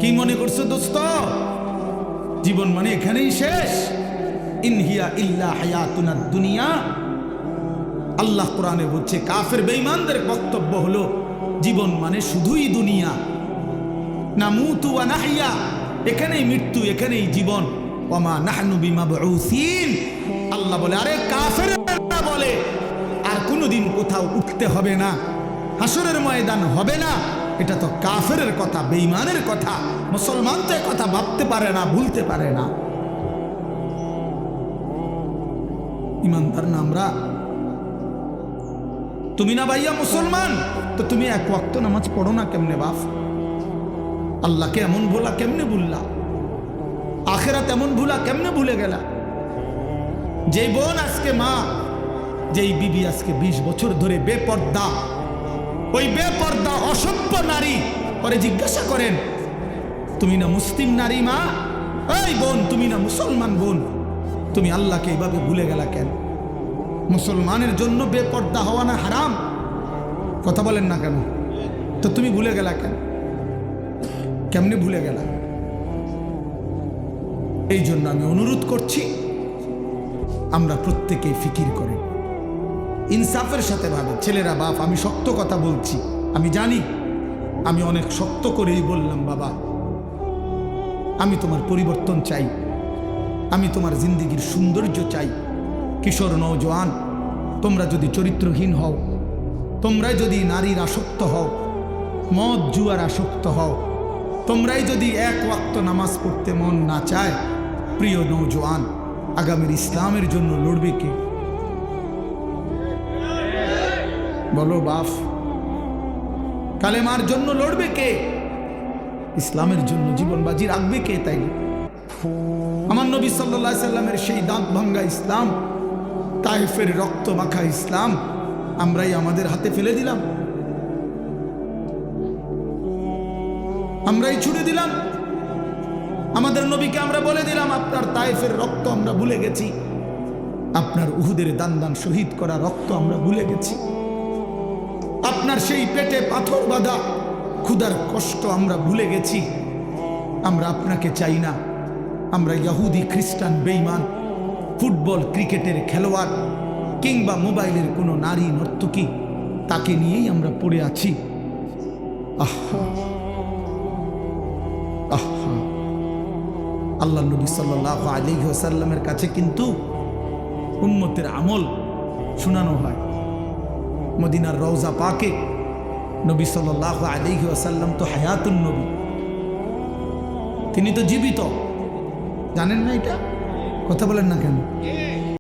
কি মনে করছো দোস্ত? জীবন মানে এখানেই শেষ? ইনহিয়া ইল্লা হায়াতুনাদ দুনিয়া। আল্লাহ কোরআনে বলছে, কাফের বেঈমানদের বক্তব্য হলো জীবন মানে শুধুই দুনিয়া। নামুতু ওয়া নাহইয়া, এখানেই মৃত্যু, এখানেই জীবন। ওয়ামা নাহনু বিমাবউসিন। আল্লাহ বলে, আরে কাফেররা বলে আর কোনোদিন কোথাও উঠতে হবে না, হাসরের ময়দান হবে না। এটা তো কাফেরের কথা, বেঈমানের কথা। মুসলমান তো কথা ভাবতে পারে না, ভুলতে পারে না। ইমানদার না আমরা? তুমি না ভাইয়া মুসলমান, তো তুমি এক ওয়াক্ত নামাজ পড়ো না কেমনে বাপ? আল্লাহকে এমন ভোলা কেমনে ভুললা? আখেরাত এমন ভুলা কেমনে ভুলে গেলা? যেই বোন আজকে মা, যেই বিবি আজকে 20 বছর ধরে বেপর্দা, ওই বেপর্দা অসভ্য নারী, পরে জিজ্ঞাসা করেন, তুমি না মুসলিম নারী মা? এই বোন, তুমি না মুসলমান বোন? তুমি আল্লাহকে এইভাবে ভুলে গেলা কেন? মুসলমানের জন্য বেপর্দা হওয়া না হারাম? কথা বলেন না কেন? তো তুমি ভুলে গেলা কেন? কেমনে ভুলে গেলা? এই জন্য আমি অনুরোধ করছি, আমরা প্রত্যেকেই ফিকির করি, ইনসাফের সাথে ভাবে। ছেলেরা বাপ, আমি শক্ত কথা বলছি, আমি জানি আমি অনেক শক্ত করেই বললাম। বাবা, আমি তোমার পরিবর্তন চাই, আমি তোমার জিন্দেগির সৌন্দর্য চাই। কিশোর নওজোয়ান, তোমরা যদি চরিত্রহীন হও, তোমরাই যদি নারীর আসক্ত হও, মদ জুয়ার আসক্ত হও, তোমরাই যদি এক ওয়াক্ত নামাজ পড়তে মন না চায়, প্রিয় নওজোয়ান, আগামীর ইসলামের জন্য লড়বে কে? বলো বাপ, কালেমার জন্য লড়বে কে? ইসলামের জন্য জীবন বাজি রাখবে কে? তাই আমার নবী সাল্লাল্লাহু আলাইহি সাল্লামের সেই দাঁত ভাঙ্গা ইসলাম, তায়েফের রক্ত মাখা ইসলাম আমরাই আমাদের হাতে ফেলে দিলাম, আমরাই ছুড়ে দিলাম। আমাদের নবীকে আমরা বলে দিলাম, আপনার তায়েফের রক্ত আমরা ভুলে গেছি, আপনার উহুদের দান দান শহীদ করা রক্ত আমরা ভুলে গেছি, আপনার সেই পেটে পাথর বাঁধা ক্ষুধার কষ্ট আমরা ভুলে গেছি। আমরা আপনাকে চাই না, আমরা ইহুদি খ্রিস্টান বেঈমান ফুটবল ক্রিকেটের খেলোয়াড় কিংবা মোবাইলের কোনো নারী নর্তকী, তাকে নিয়েই আমরা পড়ে আছি। আহা আহা, আল্লাহ নবী সাল্লাল্লাহু আলাইহি ওয়াসাল্লামের কাছে কিন্তু উম্মতের আমল শোনানো হয়। মদিনার রওজা পাকে নবী সাল্লাল্লাহু আলাইহি ওয়াসাল্লাম তো হায়াতুন নবী, তিনি তো জীবিত। জানেন না এটা? কথা বলেন না কেন?